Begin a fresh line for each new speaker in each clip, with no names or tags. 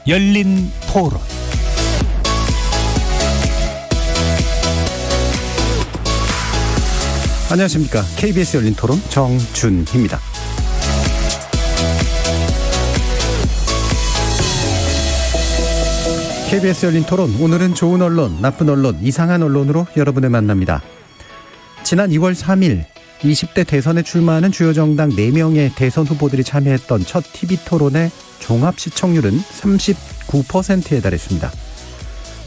열린 토론.
안녕하십니까. KBS 열린 토론 정준희입니다. KBS 열린 토론, 오늘은 좋은 언론, 나쁜 언론, 이상한 언론으로 여러분을 만납니다. 지난 2월 3일 20대 대선에 출마하는 주요 정당 4명의 대선 후보들이 참여했던 첫 TV토론의 종합 시청률은 39%에 달했습니다.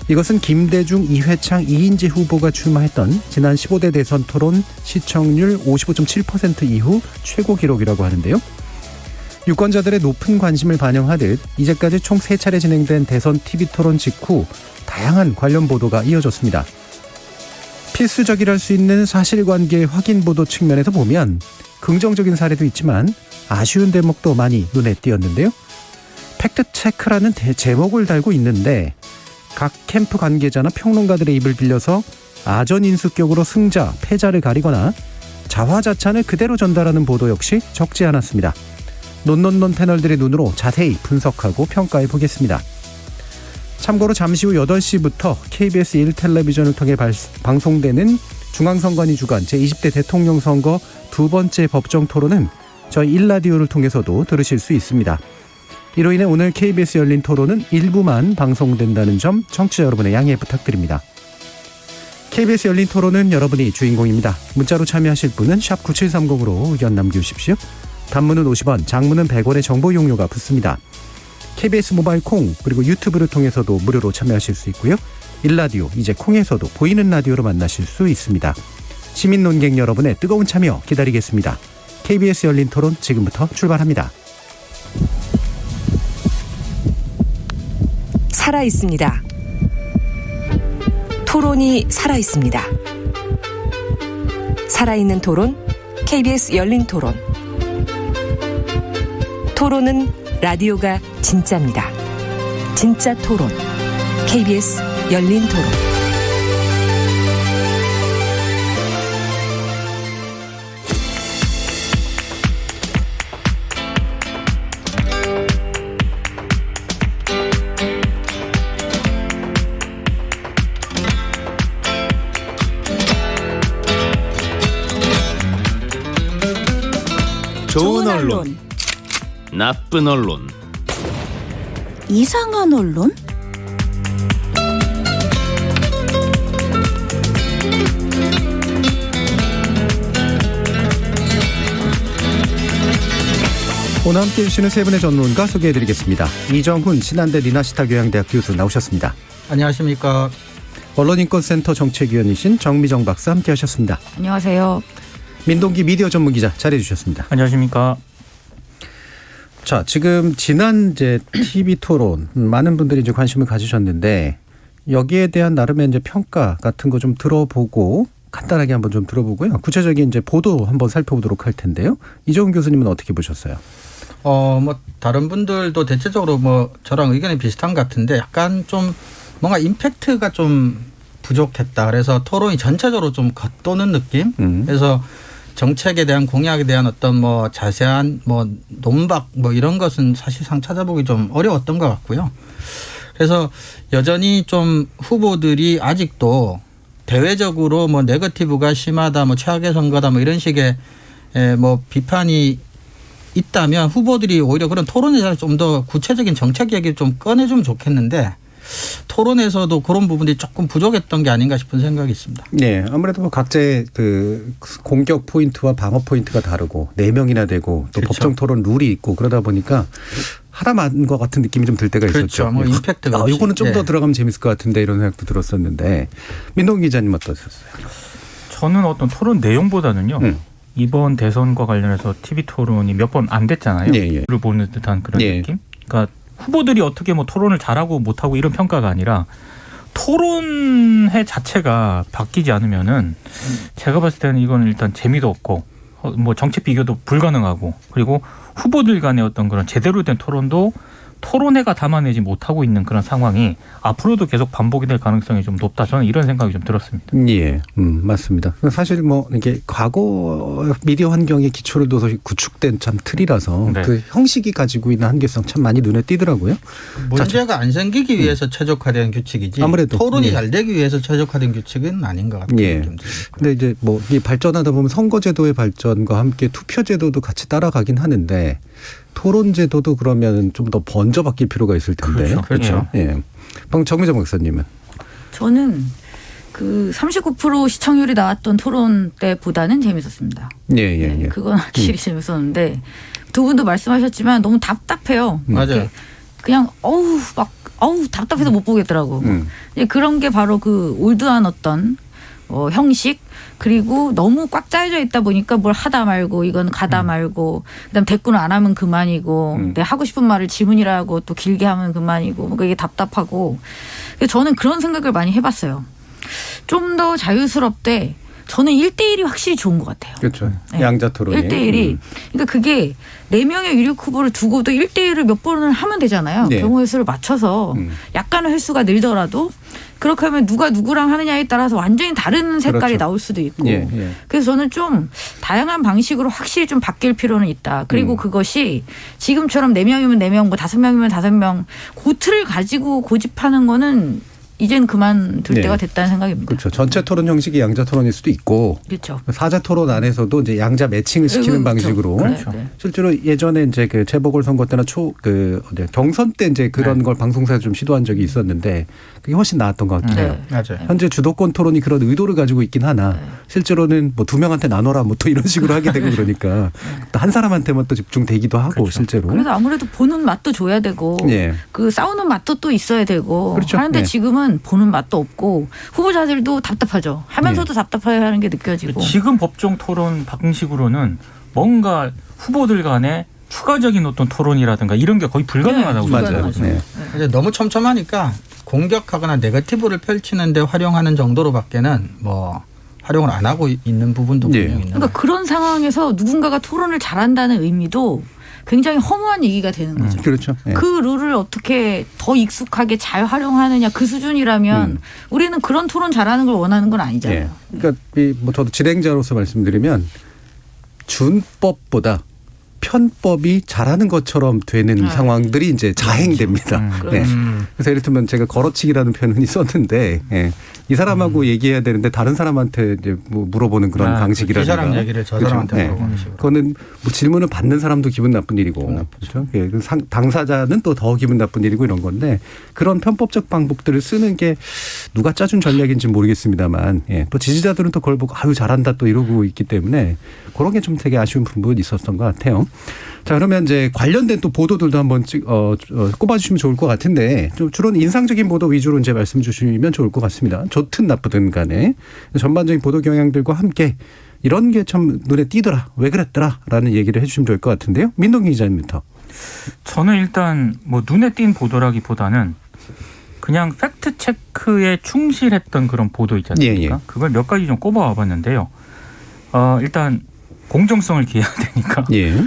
이것은 김대중, 이회창, 이인재 후보가 출마했던 지난 15대 대선 토론 시청률 55.7% 이후 최고 기록이라고 하는데요. 유권자들의 높은 관심을 반영하듯 이제까지 총 3차례 진행된 대선 TV토론 직후 다양한 관련 보도가 이어졌습니다. 필수적이랄 수 있는 사실관계 확인 보도 측면에서 보면 긍정적인 사례도 있지만 아쉬운 대목도 많이 눈에 띄었는데요. 팩트체크라는 제목을 달고 있는데 각 캠프 관계자나 평론가들의 입을 빌려서 아전인수격으로 승자, 패자를 가리거나 자화자찬을 그대로 전달하는 보도 역시 적지 않았습니다. 논논논 패널들의 눈으로 자세히 분석하고 평가해 보겠습니다. 참고로 잠시 후 8시부터 KBS 1텔레비전을 통해 방송되는 중앙선관위 주간 제20대 대통령 선거 두 번째 법정 토론은 저희 1라디오를 통해서도 들으실 수 있습니다. 이로 인해 오늘 KBS 열린 토론은 일부만 방송된다는 점 청취자 여러분의 양해 부탁드립니다. KBS 열린 토론은 여러분이 주인공입니다. 문자로 참여하실 분은 샵 9730으로 의견 남겨주십시오. 단문은 50원, 장문은 100원의 정보 이용료가 붙습니다. KBS 모바일 콩 그리고 유튜브를 통해서도 무료로 참여하실 수 있고요. 1라디오, 이제 콩에서도 보이는 라디오로 만나실 수 있습니다. 시민 논객 여러분의 뜨거운 참여 기다리겠습니다. KBS 열린 토론 지금부터 출발합니다.
살아있습니다. 토론이 살아있습니다. 살아있는 토론, KBS 열린 토론. 토론은 라디오가 진짜입니다. 진짜 토론, KBS 열린 토론.
좋은 언론, 나쁜 언론,
이상한 언론?
오늘 함께해 주시는 세 분의 전문가 소개해드리겠습니다. 이정훈 신한대 리나시타 교양대학 교수 나오셨습니다.
안녕하십니까.
언론인권센터 정책위원이신 정미정 박사 함께하셨습니다.
안녕하세요.
민동기 미디어 전문기자 자리해 주셨습니다.
안녕하십니까.
자, 지금 지난 이제 TV 토론 많은 분들이 이제 관심을 가지셨는데 여기에 대한 나름의 이제 평가 같은 거 좀 들어보고 간단하게 한번 좀 들어보고요. 구체적인 이제 보도 한번 살펴보도록 할 텐데요. 이정훈 교수님은 어떻게 보셨어요?
뭐 다른 분들도 대체적으로 뭐 저랑 의견이 비슷한 것 같은데 약간 좀 뭔가 임팩트가 좀 부족했다. 그래서 토론이 전체적으로 좀 겉도는 느낌. 그래서 정책에 대한 공약에 대한 어떤 뭐 자세한 뭐 논박 뭐 이런 것은 사실상 찾아보기 좀 어려웠던 것 같고요. 그래서 여전히 좀 후보들이 아직도 대외적으로 뭐 네거티브가 심하다, 뭐 최악의 선거다, 뭐 이런 식의 뭐 비판이 있다면 후보들이 오히려 그런 토론에서 좀 더 구체적인 정책 얘기를 좀 꺼내주면 좋겠는데 토론에서도 그런 부분이 조금 부족했던 게 아닌가 싶은 생각이 있습니다.
네, 아무래도 뭐 각자의 그 공격 포인트와 방어 포인트가 다르고 4명이나 되고 또
그렇죠.
법정 토론 룰이 있고 그러다 보니까 하나만 것 같은 느낌이 좀 들 때가 있었죠.
그렇죠. 뭐 임팩트가
이거는 좀 더 들어가면 재밌을 것 같은데 이런 생각도 들었었는데 민동 기자님 어떠셨어요?
저는 어떤 토론 내용보다는요. 이번 대선과 관련해서 TV 토론이 몇 번 안 됐잖아요.
예.
를 보는 듯한 그런
예.
느낌. 그러니까 후보들이 어떻게 뭐 토론을 잘하고 못하고 이런 평가가 아니라 토론회 자체가 바뀌지 않으면은 제가 봤을 때는 이건 일단 재미도 없고 뭐 정책 비교도 불가능하고 그리고 후보들 간의 어떤 그런 제대로 된 토론도 토론회가 담아내지 못하고 있는 그런 상황이 앞으로도 계속 반복이 될 가능성이 좀 높다. 저는 이런 생각이 좀 들었습니다.
예, 맞습니다. 사실 뭐 이게 과거 미디어 환경의 기초를 둬서 구축된 참 틀이라서
네.
그 형식이 가지고 있는 한계성 참 많이 눈에 띄더라고요.
문제가 안 생기기 위해서 최적화된 규칙이지
아무래도
토론이
예.
잘 되기 위해서 최적화된 규칙은 아닌 것 같아요.
예. 근데 이제 뭐 이 발전하다 보면 선거제도의 발전과 함께 투표제도도 같이 따라가긴 하는데 토론제도도 그러면 좀 더 번져 바뀔 필요가 있을 텐데.
그렇죠.
예. 정미정 박사님은.
저는 그 39% 시청률이 나왔던 토론 때보다는 재밌었습니다.
예.
네, 그건 확실히 재밌었는데 두 분도 말씀하셨지만 너무 답답해요.
맞아요.
그냥 어우 답답해서 못 보겠더라고. 이제 그런 게 바로 그 올드한 어떤 형식 그리고 너무 꽉 짜여져 있다 보니까 뭘 하다 말고 이건 가다 말고 그다음 대꾸는 안 하면 그만이고 내 하고 싶은 말을 지문이라고 또 길게 하면 그만이고 뭔가 이게 답답하고 저는 그런 생각을 많이 해봤어요. 좀 더 자유스럽되 저는 1대1이 확실히 좋은 것 같아요.
그렇죠.
네.
양자 토론이.
1대1이. 그러니까 그게 4명의 유력 후보를 두고도 1대1을 몇 번을 하면 되잖아요.
네.
경우의 수를 맞춰서 약간의 횟수가 늘더라도 그렇게 하면 누가 누구랑 하느냐에 따라서 완전히 다른 색깔이
그렇죠.
나올 수도 있고.
예.
그래서 저는 좀 다양한 방식으로 확실히 좀 바뀔 필요는 있다. 그리고 그것이 지금처럼 4명이면 4명, 뭐 5명이면 5명 그 틀을 가지고 고집하는 거는 이젠 그만둘
네.
때가 됐다는 생각입니다.
그렇죠. 전체 토론 형식이 양자 토론일 수도 있고
그렇죠.
사자 토론 안에서도 이제 양자 매칭을 시키는
그렇죠.
방식으로
그렇죠.
실제로 예전에 이제 그 재보궐 선거 때나 경선 때 이제 그런 걸 방송사에서 좀 시도한 적이 있었는데 그게 훨씬 나았던 것 같긴 해요.
맞아요.
현재 주도권 토론이 그런 의도를 가지고 있긴 하나 실제로는 뭐 2명한테 나눠라 뭐 또 이런 식으로 하게 되고 그러니까 또 한 사람한테만 또 집중되기도 하고
그렇죠.
실제로.
그래서 아무래도 보는 맛도 줘야 되고
예.
그 싸우는 맛도 또 있어야 되고
그렇죠.
하는데
네.
지금은 보는 맛도 없고 후보자들도 답답하죠. 하면서도 답답해하는 게 느껴지고.
지금 법정 토론 방식으로는 뭔가 후보들 간에 추가적인 어떤 토론이라든가 이런 게 거의 불가능하다고
네,
맞아요. 네.
이제 너무 촘촘하니까 공격하거나 네거티브를 펼치는데 활용하는 정도로밖에는 뭐 활용을 안 하고 있는 부분도
예.
분명히 있는
그러니까
거예요.
그런 상황에서 누군가가 토론을 잘한다는 의미도 굉장히 허무한 얘기가 되는 거죠.
그렇죠. 예.
그 룰을 어떻게 더 익숙하게 잘 활용하느냐 그 수준이라면 우리는 그런 토론 잘하는 걸 원하는 건 아니잖아요.
예. 그러니까 뭐 저도 진행자로서 말씀드리면 준법보다 편법이 잘하는 것처럼 되는 상황들이 이제 자행됩니다.
그렇죠.
네. 그래서 예를 들면 제가 걸어치기라는 표현이 썼는데 예. 이 사람하고 얘기해야 되는데 다른 사람한테 이제 뭐 물어보는 그런
아,
이
방식이라든가.
사람 얘기를 저
그렇죠.
사람한테
네.
물어보는 식으로.
그거는 뭐 질문을 받는 사람도 기분 나쁜 일이고, 그렇죠. 예, 당사자는 또 더 기분 나쁜 일이고 이런 건데 그런 편법적 방법들을 쓰는 게 누가 짜준 전략인지 모르겠습니다만, 예, 또 지지자들은 또 그걸 보고 아유 잘한다 또 이러고 있기 때문에 그런 게 좀 되게 아쉬운 부분이 있었던 것 같아요. 자, 그러면 이제 관련된 또 보도들도 한번 꼽아주시면 좋을 것 같은데 좀 주로는 인상적인 보도 위주로 이제 말씀 주시면 좋을 것 같습니다. 좋든 나쁘든 간에 전반적인 보도 경향들과 함께 이런 게 참 눈에 띄더라, 왜 그랬더라라는 얘기를 해주시면 좋을 것 같은데요. 민동기 기자님부터.
저는 일단 뭐 눈에 띈 보도라기보다는 그냥 팩트 체크에 충실했던 그런 보도 있지 않습니까?
예.
그걸 몇 가지 좀 꼽아와봤는데요. 일단 공정성을 기해야 되니까
예.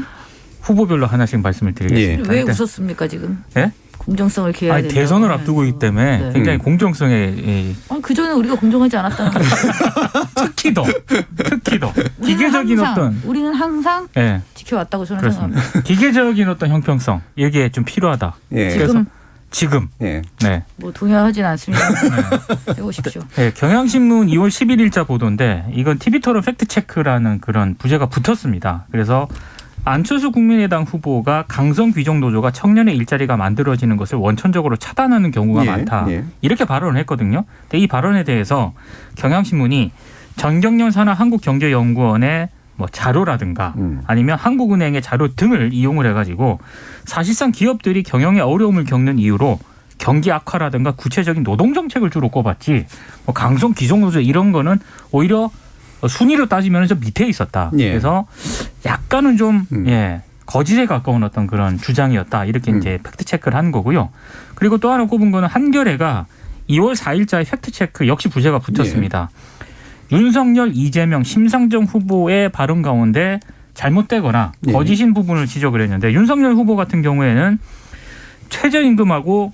후보별로 하나씩 말씀을 드리겠습니다.
왜
일단
웃었습니까 지금?
예?
공정성을 기해야
아니,
된다.
대선을 앞두고 있기 때문에 굉장히 공정성에
그 전에 우리가 공정하지 않았다는 거죠.
특히 더 기계적인 어떤
우리는 항상
예,
지켜왔다고 저는
그렇습니다.
생각합니다.
기계적인 어떤 형평성 이게 좀 필요하다.
예.
그래서 지금
예.
네.
뭐 동의하진 않습니다. 해보십시오.
네, 경향신문 2월 11일자 보도인데 이건 TV토론 팩트체크라는 그런 부제가 붙었습니다. 그래서 안철수 국민의당 후보가 강성 귀족 노조가 청년의 일자리가 만들어지는 것을 원천적으로 차단하는 경우가
예,
많다.
예.
이렇게 발언을 했거든요. 근데 이 발언에 대해서 경향신문이 전경련 산하 한국경제연구원의 뭐 자료라든가 아니면 한국은행의 자료 등을 이용을 해가지고 사실상 기업들이 경영에 어려움을 겪는 이유로 경기 악화라든가 구체적인 노동 정책을 주로 꼽았지 뭐 강성 귀족 노조 이런 거는 오히려 순위로 따지면 좀 밑에 있었다.
예.
그래서 약간은 좀 거짓에 가까운 어떤 그런 주장이었다. 이렇게 이제 팩트 체크를 한 거고요. 그리고 또 하나 꼽은 거는 한겨레가 2월 4일자에 팩트 체크 역시 부제가 붙었습니다. 윤석열, 이재명, 심상정 후보의 발언 가운데 잘못되거나 거짓인 부분을 지적을 했는데 윤석열 후보 같은 경우에는 최저임금하고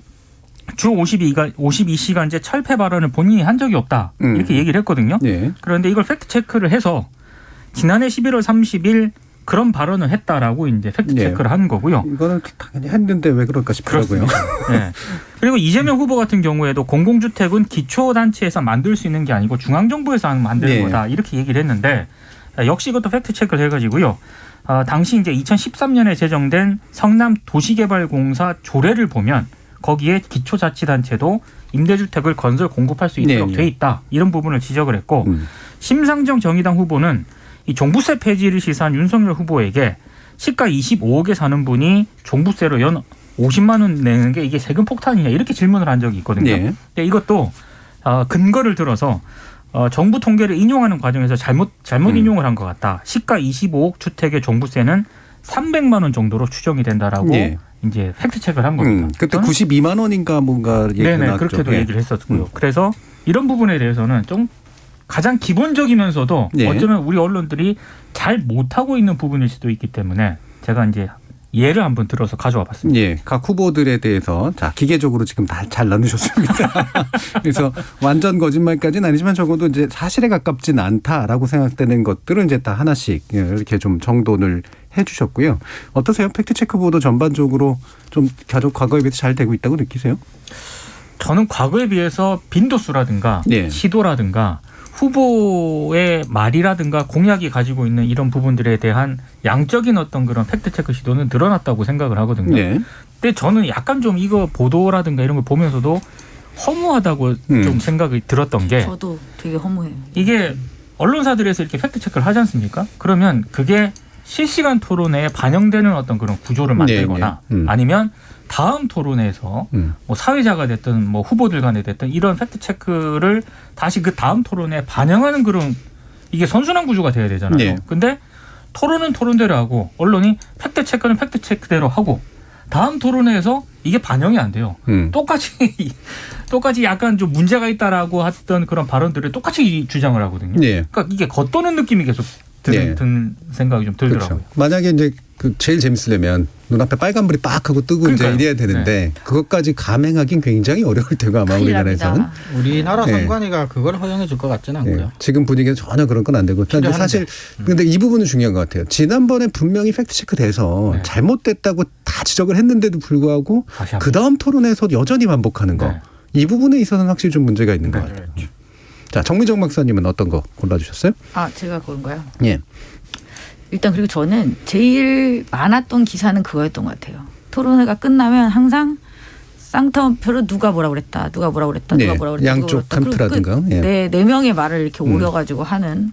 주 52시간제 철폐 발언을 본인이 한 적이 없다. 이렇게 얘기를 했거든요.
예.
그런데 이걸 팩트체크를 해서 지난해 11월 30일 그런 발언을 했다라고 이제 팩트체크를 한 거고요.
이거는 당연히 했는데 왜 그럴까 싶더라고요.
네. 그리고 이재명 후보 같은 경우에도 공공주택은 기초단체에서 만들 수 있는 게 아니고 중앙정부에서 만드는
네.
거다. 이렇게 얘기를 했는데 역시 이것도 팩트체크를 해가지고요. 당시 이제 2013년에 제정된 성남 도시개발공사 조례를 보면 거기에 기초자치단체도 임대주택을 건설 공급할 수 있도록
네.
돼 있다. 이런 부분을 지적을 했고 심상정 정의당 후보는 이 종부세 폐지를 시사한 윤석열 후보에게 시가 25억에 사는 분이 종부세로 연 50만 원 내는 게 이게 세금 폭탄이냐 이렇게 질문을 한 적이 있거든요.
네.
근데 이것도 근거를 들어서 정부 통계를 인용하는 과정에서 잘못 인용을 한 것 같다. 시가 25억 주택의 종부세는 300만 원 정도로 추정이 된다라고
네.
이제 팩트 체크를 한 겁니다.
그때 92만 원인가 뭔가 얘기가
네네
나왔죠.
그렇게도
예.
얘기를 했었고요. 그래서 이런 부분에 대해서는 좀 가장 기본적이면서도
네.
어쩌면 우리 언론들이 잘 못하고 있는 부분일 수도 있기 때문에 제가 이제 예를 한번 들어서 가져와 봤습니다.
예, 각 후보들에 대해서 자 기계적으로 지금 다 잘 나누셨습니다. 그래서 완전 거짓말까지는 아니지만 적어도 이제 사실에 가깝진 않다라고 생각되는 것들은 이제 다 하나씩 이렇게 좀 정돈을 해주셨고요. 어떠세요? 팩트 체크 보도 전반적으로 좀 과거에 비해서 잘 되고 있다고 느끼세요?
저는 과거에 비해서 빈도수라든가
네.
시도라든가 후보의 말이라든가 공약이 가지고 있는 이런 부분들에 대한 양적인 어떤 그런 팩트체크 시도는 늘어났다고 생각을 하거든요.
네.
근데 저는 약간 좀 이거 보도라든가 이런 걸 보면서도 허무하다고 좀 생각이 들었던 게
저도 되게 허무해요.
이게 언론사들에서 이렇게 팩트체크를 하지 않습니까? 그러면 그게 실시간 토론회에 반영되는 어떤 그런 구조를 만들거나
네, 네.
아니면 다음 토론회에서 뭐 사회자가 됐든 뭐 후보들 간에 됐든 이런 팩트 체크를 다시 그 다음 토론에 반영하는 그런 이게 선순환 구조가 돼야 되잖아요.
네.
근데 토론은 토론대로 하고 언론이 팩트 체크는 팩트 체크대로 하고 다음 토론회에서 이게 반영이 안 돼요. 똑같이 약간 좀 문제가 있다라고 했던 그런 발언들을 똑같이 주장을 하거든요.
네.
그러니까 이게 겉도는 느낌이 계속 든 생각이 좀 들더라고요.
그렇죠. 만약에 이제 그 제일 재밌으려면 눈앞에 빨간불이 빡 하고 뜨고
그러니까요.
이제 이래야 되는데 그것까지 감행하긴 굉장히 어려울 테고 아마
큰일
우리나라에서는.
납니다.
우리나라
네.
선관위가 그걸 허용해 줄 것 같지는 않고요.
네. 지금 분위기는 전혀 그런 건 안 되고. 근데
필요한데.
사실 근데 이 부분은 중요한 것 같아요. 지난번에 분명히 팩트 체크돼서
네.
잘못됐다고 다 지적을 했는데도 불구하고
다시
그 다음 토론에서 여전히 반복하는 거.
네.
이 부분에 있어서는 확실히 좀 문제가 있는 것
네.
같아요. 자, 정미정 박사님은 어떤 거 골라주셨어요?
아, 제가 고른 거요?
예.
일단 그리고 저는 제일 많았던 기사는 그거였던 것 같아요. 토론회가 끝나면 항상 쌍따옴표로 누가 뭐라 그랬다, 누가 뭐라 그랬다,
네.
누가 뭐라 그랬다,
양쪽
누가 뭐라 그랬다.
캠프라든가. 예.
네 명의 말을 이렇게 오려가지고 하는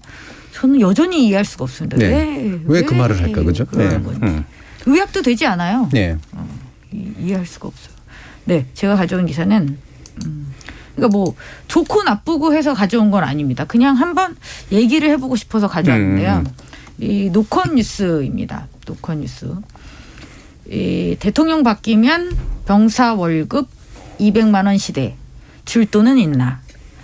저는 여전히 이해할 수가 없습니다.
네. 왜 그 말을 할까, 그죠?
그러는 건지. 의학도 되지 않아요.
네.
이해할 수가 없어요. 네, 제가 가져온 기사는 그러니까 뭐 좋고 나쁘고 해서 가져온 건 아닙니다. 그냥 한번 얘기를 해보고 싶어서 가져왔는데요. 이 노컷 뉴스입니다. 노컷 뉴스. 이 대통령 바뀌면 병사 월급 200만 원 시대 줄 돈은 있나?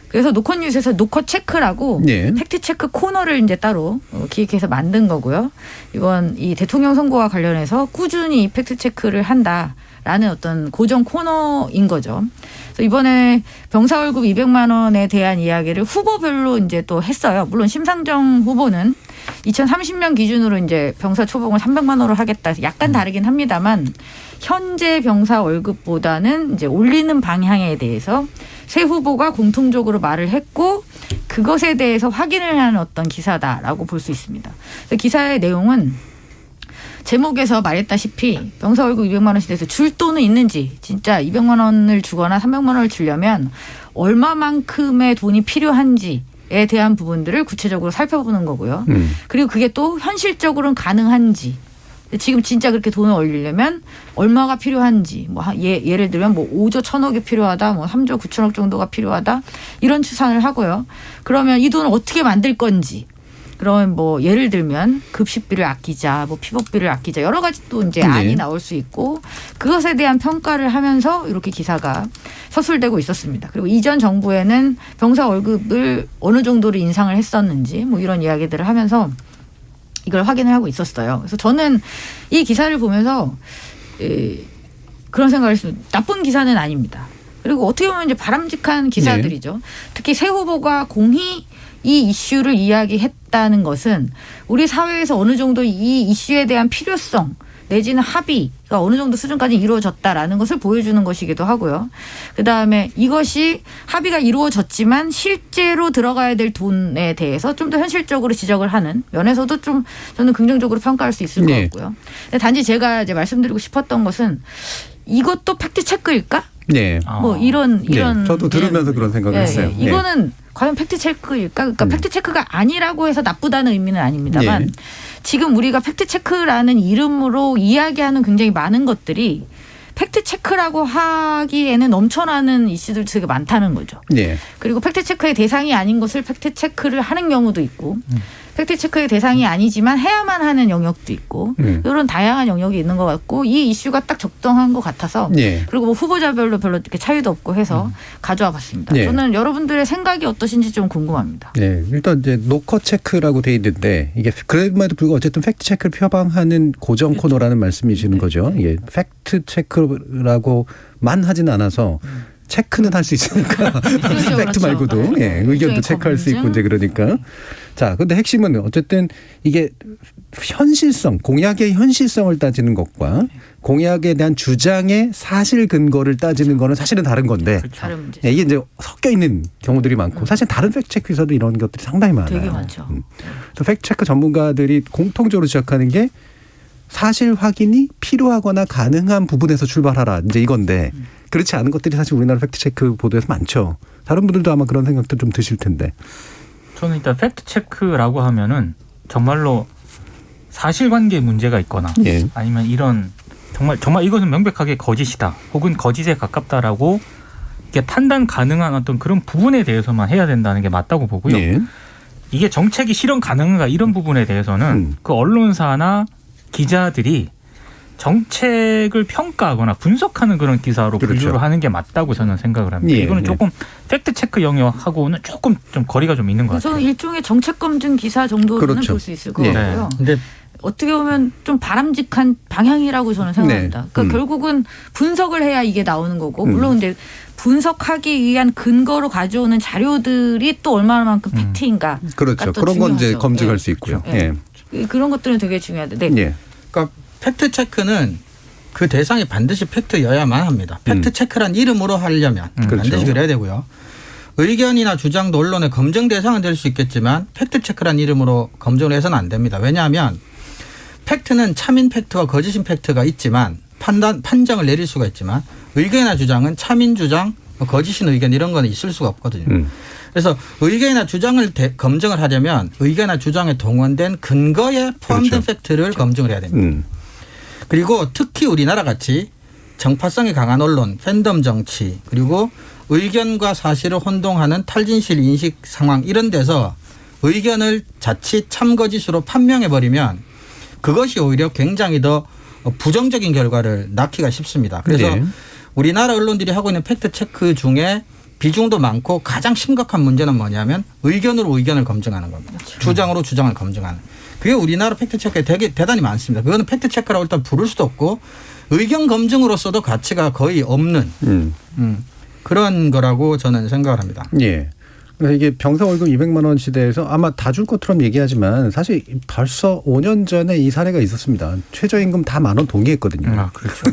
그래서 노컷 뉴스에서 노컷 체크라고
네.
팩트 체크 코너를 이제 따로 기획해서 만든 거고요. 이번 이 대통령 선거와 관련해서 꾸준히 팩트 체크를 한다라는 어떤 고정 코너인 거죠. 그래서 이번에 병사 월급 200만 원에 대한 이야기를 후보별로 이제 또 했어요. 물론 심상정 후보는 2030년 기준으로 이제 병사 초봉을 300만 원으로 하겠다. 약간 다르긴 합니다만 현재 병사 월급보다는 이제 올리는 방향에 대해서 세 후보가 공통적으로 말을 했고 그것에 대해서 확인을 하는 어떤 기사다라고 볼 수 있습니다. 그래서 기사의 내용은 제목에서 말했다시피 병사 월급 200만 원씩 돼서 줄 돈은 있는지 진짜 200만 원을 주거나 300만 원을 주려면 얼마만큼의 돈이 필요한지에 대한 부분들을 구체적으로 살펴보는 거고요. 그리고 그게 또 현실적으로는 가능한지 지금 진짜 그렇게 돈을 올리려면 얼마가 필요한지 뭐 예를 들면 뭐 5조 1,000억이 필요하다 뭐 3조 9천억 정도가 필요하다 이런 추산을 하고요. 그러면 이 돈을 어떻게 만들 건지 그러면 뭐 예를 들면 급식비를 아끼자 뭐 피복비를 아끼자 여러 가지 또 이제 안이 나올 수 있고 그것에 대한 평가를 하면서 이렇게 기사가 서술되고 있었습니다. 그리고 이전 정부에는 병사 월급을 어느 정도로 인상을 했었는지 뭐 이런 이야기들을 하면서 이걸 확인을 하고 있었어요. 그래서 저는 이 기사를 보면서 그런 생각을 했습니다. 나쁜 기사는 아닙니다. 그리고 어떻게 보면 이제 바람직한 기사들이죠. 특히 새 후보가 공히 이 이슈를 이야기했다는 것은 우리 사회에서 어느 정도 이 이슈에 대한 필요성 내지는 합의가 어느 정도 수준까지 이루어졌다라는 것을 보여주는 것이기도 하고요. 그다음에 이것이 합의가 이루어졌지만 실제로 들어가야 될 돈에 대해서 좀 더 현실적으로 지적을 하는 면에서도 좀 저는 긍정적으로 평가할 수 있을 것 같고요. 근데 단지 제가 이제 말씀드리고 싶었던 것은 이것도 팩트 체크일까?
네.
뭐 이런
저도 들으면서 그런 생각을 했어요.
이거는 과연 팩트 체크일까? 그러니까 팩트 체크가 아니라고 해서 나쁘다는 의미는 아닙니다만 지금 우리가 팩트 체크라는 이름으로 이야기하는 굉장히 많은 것들이 팩트 체크라고 하기에는 넘쳐나는 이슈들이 되게 많다는 거죠.
네.
그리고 팩트 체크의 대상이 아닌 것을 팩트 체크를 하는 경우도 있고 팩트 체크의 대상이 아니지만 해야만 하는 영역도 있고 이런 다양한 영역이 있는 것 같고 이 이슈가 딱 적당한 것 같아서 그리고 뭐 후보자별로 별로 이렇게 차이도 없고 해서 가져와 봤습니다. 저는 여러분들의 생각이 어떠신지 좀 궁금합니다.
네, 일단 이제 노커 체크라고 돼 있는데 이게 그럼에도 불구하고 어쨌든 팩트 체크를 표방하는 고정 코너라는 말씀이시는 거죠. 예, 팩트 체크라고만 하진 않아서. 체크는 할 수 있으니까
그렇죠,
팩트 말고도
네.
의견도 체크할 수 있고 이제 그러니까 자 근데 핵심은 어쨌든 이게 현실성 공약의 현실성을 따지는 것과 공약에 대한 주장의 사실 근거를 따지는 거는 사실은 다른 건데
다른 문제.
이게 이제 섞여 있는 경우들이 많고 사실 다른 팩트 체크에서도 이런 것들이 상당히 많아요.
되게 많죠.
그래서 팩트 체크 전문가들이 공통적으로 지적하는 게 사실 확인이 필요하거나 가능한 부분에서 출발하라 이제 이건데 그렇지 않은 것들이 사실 우리나라 팩트체크 보도에서 많죠. 다른 분들도 아마 그런 생각도 좀 드실 텐데.
저는 일단 팩트체크라고 하면은 정말로 사실관계에 문제가 있거나 아니면 이런 정말 이것은 명백하게 거짓이다 혹은 거짓에 가깝다라고 이게 판단 가능한 어떤 그런 부분에 대해서만 해야 된다는 게 맞다고 보고요. 이게 정책이 실현 가능한가 이런 부분에 대해서는 그 언론사나 기자들이 정책을 평가하거나 분석하는 그런 기사로 분류를 하는 게 맞다고 저는 생각을 합니다. 이거는 조금 팩트체크 영역하고는 조금 좀 거리가 좀 있는 것 같아요.
저는 일종의 정책 검증 기사 정도로는 볼 수 있을 것 같고요.
근데
어떻게 보면 좀 바람직한 방향이라고 저는 생각합니다. 그러니까 결국은 분석을 해야 이게 나오는 거고 물론 이제 분석하기 위한 근거로 가져오는 자료들이 또 얼마만큼 팩트인가.
그렇죠. 그런 건 이제 검증할 수 있고요.
그런 것들은 되게 중요하다.
그러니까 팩트 체크는 그 대상이 반드시 팩트여야만 합니다. 팩트 체크란 이름으로 하려면 반드시 그래야 되고요. 의견이나 주장도 언론의 검증 대상은 될 수 있겠지만 팩트 체크란 이름으로 검증을 해서는 안 됩니다. 왜냐하면 팩트는 참인 팩트와 거짓인 팩트가 있지만 판정을 내릴 수가 있지만 의견이나 주장은 참인 주장, 거짓인 의견 이런 건 있을 수가 없거든요. 그래서 의견이나 주장을 검증을 하려면 의견이나 주장에 동원된 근거에 포함된 팩트를 검증을 해야 됩니다. 그리고 특히 우리나라 같이 정파성이 강한 언론, 팬덤 정치 그리고 의견과 사실을 혼동하는 탈진실 인식 상황 이런 데서 의견을 자칫 참거짓으로 판명해버리면 그것이 오히려 굉장히 더 부정적인 결과를 낳기가 쉽습니다. 그래서 우리나라 언론들이 하고 있는 팩트 체크 중에 비중도 많고 가장 심각한 문제는 뭐냐면 의견으로 의견을 검증하는 겁니다. 주장으로 주장을 검증하는. 그게 우리나라 팩트체크에 되게 대단히 많습니다. 그거는 팩트체크라고 일단 부를 수도 없고 의견 검증으로서도 가치가 거의 없는 그런 거라고 저는 생각을 합니다.
그래서 이게 병사 월급 200만 원 시대에서 아마 다 줄 것처럼 얘기하지만 사실 벌써 5년 전에 이 사례가 있었습니다. 최저임금 다 10,000원 동의했거든요.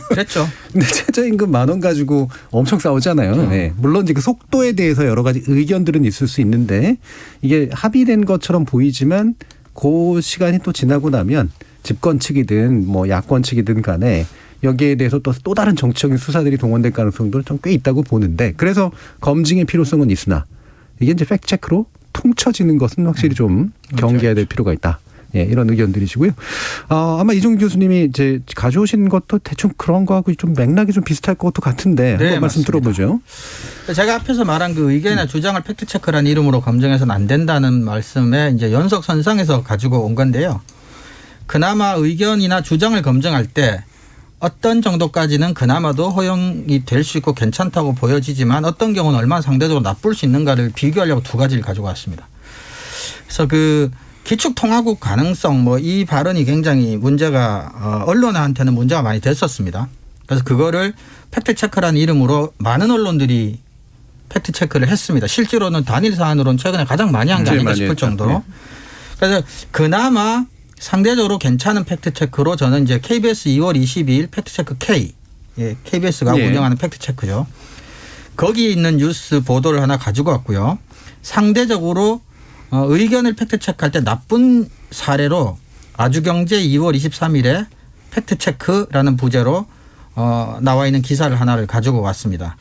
그렇죠.
근데 최저임금 10,000원 가지고 엄청 싸우잖아요. 물론 이제 그 속도에 대해서 여러 가지 의견들은 있을 수 있는데 이게 합의된 것처럼 보이지만 그 시간이 또 지나고 나면 집권 측이든 뭐 야권 측이든 간에 여기에 대해서 또 다른 정치적인 수사들이 동원될 가능성도 좀 꽤 있다고 보는데 그래서 검증의 필요성은 있으나 이게 이제 팩트체크로 통쳐지는 것은 확실히 좀 경계해야 될 필요가 있다. 이런 의견들이시고요. 아마 이종규 교수님이 이제 가져오신 것도 대충 그런 거하고 좀 맥락이 좀 비슷할 것도 같은데 한번 말씀
맞습니다.
들어보죠.
제가 앞에서 말한 그 의견이나 주장을 팩트체크라는 이름으로 검증해서는 안 된다는 말씀에 이제 연속선상에서 가지고 온 건데요. 그나마 의견이나 주장을 검증할 때 어떤 정도까지는 그나마도 허용이 될 수 있고 괜찮다고 보여지지만 어떤 경우는 얼마나 상대적으로 나쁠 수 있는가를 비교하려고 두 가지를 가지고 왔습니다. 그래서 그 기축통화국 가능성 뭐 이 발언이 굉장히 문제가 언론한테는 문제가 많이 됐었습니다. 그래서 그거를 팩트체크라는 이름으로 많은 언론들이 팩트체크를 했습니다. 실제로는 단일 사안으로는 최근에 가장 많이 한 게 아닌가 싶을 정도로. 그래서 그나마 상대적으로 괜찮은 팩트체크로 저는 이제 KBS 2월 22일 팩트체크 K, 예, KBS가
예.
운영하는 팩트체크죠. 거기 있는 뉴스 보도를 하나 가지고 왔고요. 상대적으로 의견을 팩트체크할 때 나쁜 사례로 아주경제 2월 23일에 팩트체크라는 부제로 나와 있는 기사를 하나를 가지고 왔습니다.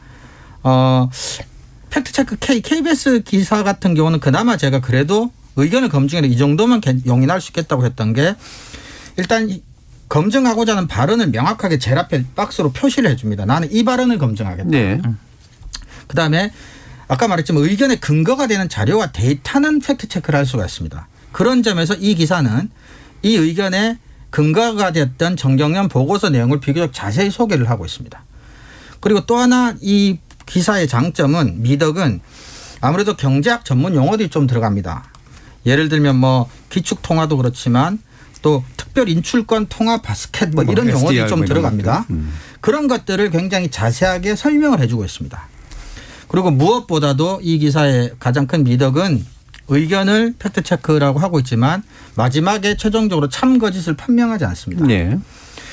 팩트체크 KBS 기사 같은 경우는 그나마 제가 그래도 의견을 검증해서 이 정도면 용인할 수 있겠다고 했던 게 일단 검증하고자 하는 발언을 명확하게 제일 앞에 박스로 표시를 해줍니다. 나는 이 발언을 검증하겠다.
네.
그다음에 아까 말했지만 의견의 근거가 되는 자료와 데이터는 팩트체크를 할 수가 있습니다. 그런 점에서 이 기사는 이 의견의 근거가 됐던 정경련 보고서 내용을 비교적 자세히 소개를 하고 있습니다. 그리고 또 하나 이 기사의 장점은 미덕은 아무래도 경제학 전문 용어들이 좀 들어갑니다. 예를 들면 뭐 기축통화도 그렇지만 또 특별 인출권 통화 바스켓 뭐 이런 용어들이 좀 들어갑니다. 그런 것들을 굉장히 자세하게 설명을 해주고 있습니다. 그리고 무엇보다도 이 기사의 가장 큰 미덕은 의견을 팩트체크라고 하고 있지만 마지막에 최종적으로 참거짓을 판명하지 않습니다.
네.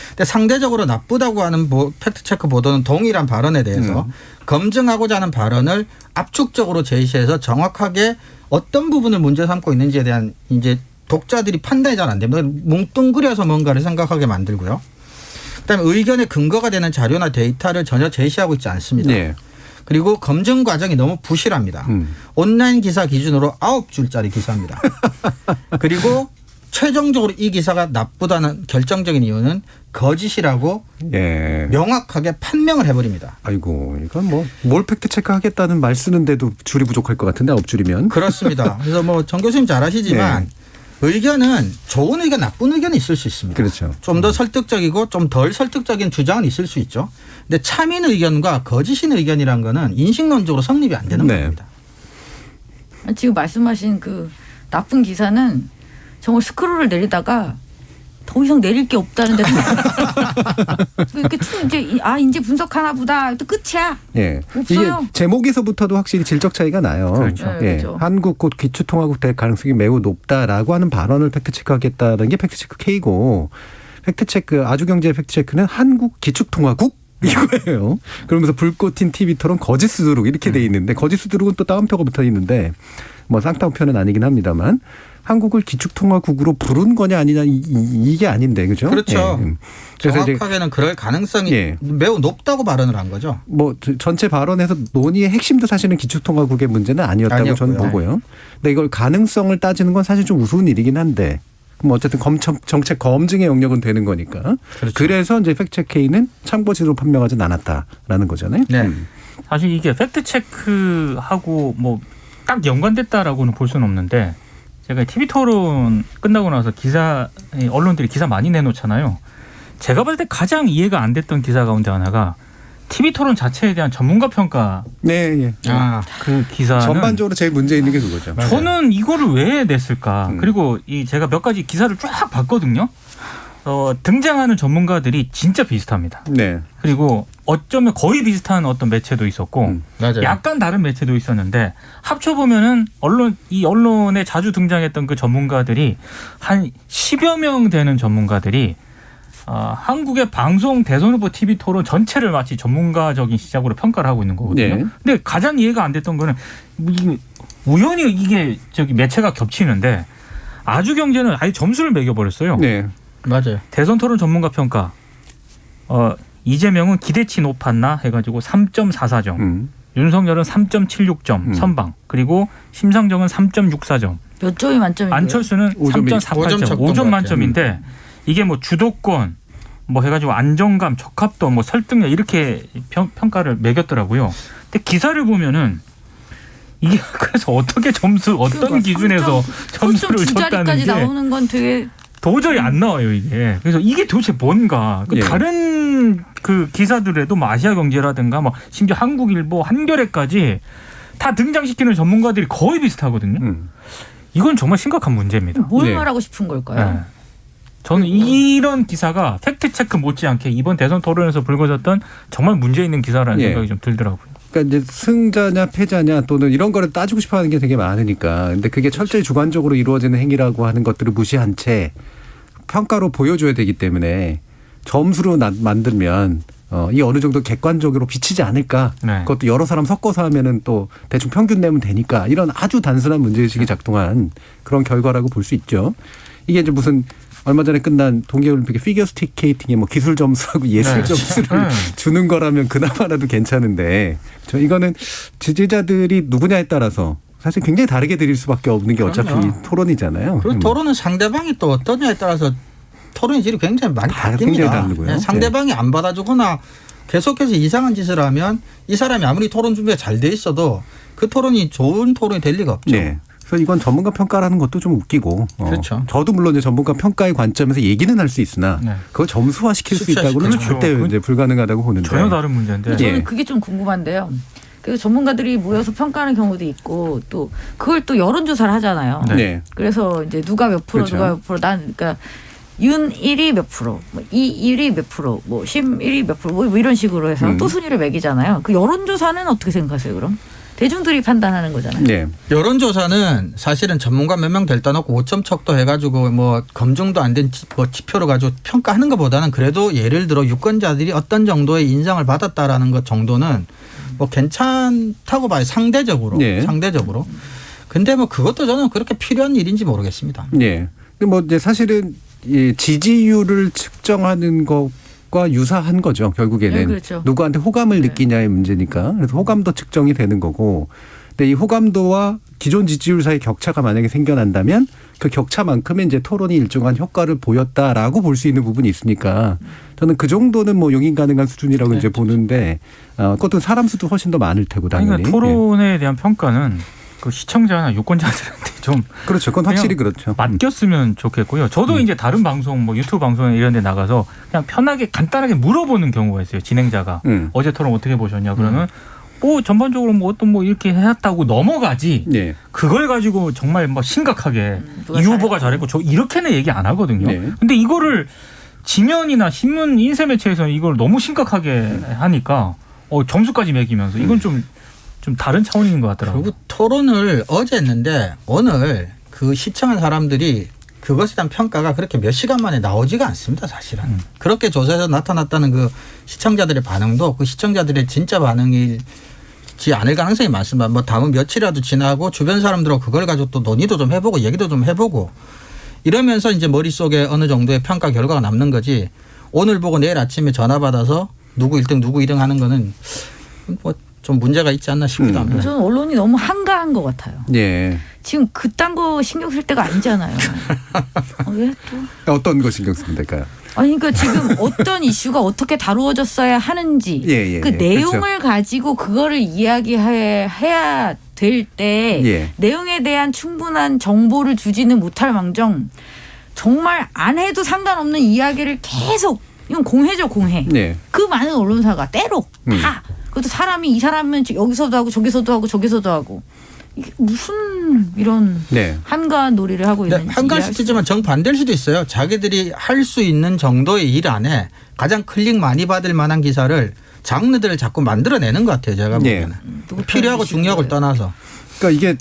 근데 상대적으로 나쁘다고 하는 팩트체크 보도는 동일한 발언에 대해서 검증하고자 하는 발언을 압축적으로 제시해서 정확하게 어떤 부분을 문제 삼고 있는지에 대한 이제 독자들이 판단이 잘 안 됩니다. 뭉뚱그려서 뭔가를 생각하게 만들고요. 그다음에 의견의 근거가 되는 자료나 데이터를 전혀 제시하고 있지 않습니다.
네.
그리고 검증 과정이 너무 부실합니다. 온라인 기사 기준으로 9줄짜리 기사입니다. 그리고 최종적으로 이 기사가 나쁘다는 결정적인 이유는 거짓이라고
예.
명확하게 판명을 해버립니다.
아이고, 이건 뭐 뭘 팩트 체크하겠다는 말 쓰는데도 줄이 부족할 것 같은데 9줄이면.
그렇습니다. 그래서 뭐 정 교수님 잘 아시지만
네.
의견은 좋은 의견, 나쁜 의견이 있을 수 있습니다.
그렇죠.
좀 더 설득적이고 좀 덜 설득적인 주장은 있을 수 있죠. 근데 참인 의견과 거짓인 의견이란 거는 인식론적으로 성립이 안 되는
네.
겁니다.
지금 말씀하신 그 나쁜 기사는 정말 스크롤을 내리다가 더 이상 내릴 게 없다는데 이렇게 이제 분석하나 보다 또 끝이야.
예.
없어요.
이게 제목에서부터도 확실히 질적 차이가 나요.
그렇죠.
네,
예.
그렇죠.
한국 곧 기초통화국 될 가능성이 매우 높다라고 하는 발언을 팩트체크하겠다는 게 팩트체크 K고 팩트체크 아주경제 팩트체크는 한국 기축통화국 이거예요. 그러면서 불꽃 튄 TV 토론 거짓 수두룩 이렇게 돼 있는데 거짓 수두룩은 또 따옴표가 붙어 있는데 뭐 쌍따옴표는 아니긴 합니다만 한국을 기축통화국으로 부른 거냐 아니냐 이게 아닌데 그죠?
그렇죠.
예. 그래서
정확하게는 그럴 가능성이
예.
매우 높다고 발언을 한 거죠.
뭐 전체 발언에서 논의의 핵심도 사실은 기축통화국의 문제는 아니었다고 저는
아니었고요.
보고요. 근데 이걸 가능성을 따지는 건 사실 좀 우스운 일이긴 한데 뭐 어쨌든 정책 검증의 영역은 되는 거니까.
그렇죠.
그래서 이제 팩트체크 K는 참고지로 판명하진 않았다라는 거잖아요.
네.
사실 이게 팩트 체크하고 뭐 딱 연관됐다라고는 볼 수는 없는데 제가 TV 토론 끝나고 나서 언론들이 기사 많이 내놓잖아요. 제가 봤을 때 가장 이해가 안 됐던 기사 가운데 하나가 TV 토론 자체에 대한 전문가 평가
네, 예.
그 기사는
전반적으로 제일 문제 있는 게 그거죠.
저는 이거를 왜 냈을까? 그리고 제가 몇 가지 기사를 쫙 봤거든요. 등장하는 전문가들이 진짜 비슷합니다.
네.
그리고 어쩌면 거의 비슷한 어떤 매체도 있었고
맞아요.
약간 다른 매체도 있었는데 합쳐보면은 이 언론에 자주 등장했던 그 전문가들이 한 10여 명 되는 전문가들이 한국의 방송 대선 후보 TV 토론 전체를 마치 전문가적인 시작으로 평가를 하고 있는 거거든요.
네.
근데 가장 이해가 안 됐던 거는 우연히 이게 매체가 겹치는데 아주경제는 아예 점수를 매겨버렸어요.
네.
맞아요.
대선 토론 전문가 평가. 이재명은 기대치 높았나 해가지고 3.44점. 윤석열은 3.76점 선방. 그리고 심상정은 3.64점.
몇 점이 만점이에요?
안철수는 3.48점. 5점 만점인데 이게 뭐 주도권 뭐 해가지고 안정감, 적합도, 뭐 설득력 이렇게 평가를 매겼더라고요. 근데 기사를 보면은 이게 그래서 어떻게 어떤 기준에서 점수를
두
줬다는
자리까지
게
나오는 건 되게
도저히 안 나와요 이게. 그래서 이게 도대체 뭔가.
예.
다른 그 기사들에도 뭐 아시아경제라든가 뭐 심지어 한국일보, 한겨레까지 다 등장시키는 전문가들이 거의 비슷하거든요. 이건 정말 심각한 문제입니다.
뭘
네.
말하고 싶은 걸까요?
네. 저는 이런 기사가 팩트 체크 못지않게 이번 대선 토론에서 불거졌던 정말 문제 있는 기사라는
예.
생각이 좀 들더라고요.
그러니까 이제 승자냐 패자냐 또는 이런 거를 따지고 싶어하는 게 되게 많으니까. 근데 그게 철저히 주관적으로 이루어지는 행위라고 하는 것들을 무시한 채 평가로 보여줘야 되기 때문에 점수로 만들면 이 어느 정도 객관적으로 비치지 않을까.
네.
그것도 여러 사람 섞어서 하면은 또 대충 평균 내면 되니까 이런 아주 단순한 문제의식이 작동한 그런 결과라고 볼 수 있죠. 이게 이제 무슨 얼마 전에 끝난 동계올림픽의 피겨스케이팅의 뭐 기술 점수하고 예술
네.
점수를
네.
주는 거라면 그나마라도 괜찮은데 이거는 지지자들이 누구냐에 따라서 사실 굉장히 다르게 드릴 수밖에 없는 게 어차피
그럼요.
토론이잖아요.
그리고 토론은 상대방이 또 어떠냐에 따라서 토론의 질이 굉장히 많이
다
바뀝니다.
굉장히 다르고요.
네, 상대방이 안 받아주거나 계속해서 이상한 짓을 하면 이 사람이 아무리 토론 준비가 잘 돼 있어도 그 토론이 좋은 토론이 될 리가 없죠.
네. 그래서 이건 전문가 평가라는 것도 좀 웃기고.
그렇죠.
저도 물론 이제 전문가 평가의 관점에서 얘기는 할 수 있으나
네.
그걸 점수화 시킬 수
숫자
있다고는
그렇죠.
절대 이제 불가능하다고 보는데.
전혀 다른 문제인데.
저는
예.
그게 좀 궁금한데요. 그 전문가들이 모여서 평가하는 경우도 있고 또 그걸 또 여론조사를 하잖아요.
네.
네.
그래서 이제 누가 몇 프로
그렇죠.
누가 몇 프로 난 그러니까 윤 1위 몇 프로, 뭐 이 1위 몇 프로, 뭐 심 1위 몇 프로 뭐 이런 식으로 해서 또 순위를 매기잖아요. 그 여론조사는 어떻게 생각하세요, 그럼? 대중들이 판단하는 거잖아요.
네.
여론조사는 사실은 전문가 몇 명 델다 놓고 5점 척도 해가지고 뭐 검증도 안 된 뭐 지표를 가지고 평가하는 것보다는 그래도 예를 들어 유권자들이 어떤 정도의 인상을 받았다라는 것 정도는 뭐 괜찮다고 봐요. 상대적으로.
네.
상대적으로. 근데 뭐 그것도 저는 그렇게 필요한 일인지 모르겠습니다.
네. 근데 뭐 이제 사실은 이 지지율을 측정하는 것과 유사한 거죠. 결국에는
네, 그렇죠.
누구한테 호감을 느끼냐의 문제니까. 그래서 호감도 측정이 되는 거고. 근데 이 호감도와 기존 지지율 사이 격차가 만약에 생겨난다면 그 격차만큼의 이제 토론이 일정한 효과를 보였다라고 볼 수 있는 부분이 있으니까 저는 그 정도는 뭐 용인 가능한 수준이라고 이제 보는데 그것도 사람 수도 훨씬 더 많을 테고 당연히.
그러니까 토론에 대한 평가는 그 시청자나 유권자들한테 좀
그렇죠. 그건 확실히 그렇죠.
맡겼으면 좋겠고요. 저도 이제 다른 방송, 뭐 유튜브 방송 이런 데 나가서 그냥 편하게 간단하게 물어보는 경우가 있어요. 진행자가. 어제 토론 어떻게 보셨냐 그러면 뭐 전반적으로 뭐 어떤 뭐 이렇게 해왔다고 넘어가지.
네.
그걸 가지고 정말 뭐 심각하게
누가
이 후보가 잘했고 저 이렇게는 얘기 안 하거든요.
네.
근데 이거를 지면이나 신문 인쇄 매체에서는 이걸 너무 심각하게 하니까 점수까지 매기면서 이건 좀 다른 차원인 것 같더라고요.
그리고 토론을 어제 했는데 오늘 그 시청한 사람들이 그것에 대한 평가가 그렇게 몇 시간 만에 나오지가 않습니다. 사실은. 그렇게 조사에서 나타났다는 그 시청자들의 반응도 그 시청자들의 진짜 반응이지 않을 가능성이 많습니다. 뭐 다음 며칠이라도 지나고 주변 사람들하고 그걸 가지고 또 논의도 좀 해보고 얘기도 좀 해보고 이러면서 이제 머릿속에 어느 정도의 평가 결과가 남는 거지 오늘 보고 내일 아침에 전화 받아서 누구 1등 누구 2등 하는 거는 뭐 좀 문제가 있지 않나 싶기도 합니다.
저는 언론이 너무 한가한 것 같아요.
예.
지금 그딴 거 신경 쓸 때가 아니잖아요. 왜 또?
어떤 거 신경 쓰면 될까요?
아니 그러니까 지금 어떤 이슈가 어떻게 다루어졌어야 하는지
예,
그
예.
내용을
그렇죠.
가지고 그거를 이야기해야 될 때
예.
내용에 대한 충분한 정보를 주지는 못할 망정 정말 안 해도 상관없는 이야기를 계속 이건 공해죠 공해.
네.
그 많은 언론사가 때로 다 그것도 사람이 이 사람은 여기서도 하고 저기서도 하고 저기서도 하고 이게 무슨 이런
네.
한가한 놀이를 하고
네,
있는지
한가할
이해할
수도 있지만 정반대일 수도 있어요. 자기들이 할 수 있는 정도의 일 안에 가장 클릭 많이 받을 만한 기사를 장르들을 자꾸 만들어내는 것 같아요. 제가
네.
보기에는.
누구
필요하고
편을
중요하고를
드시는 거예요.
떠나서.
그러니까 이게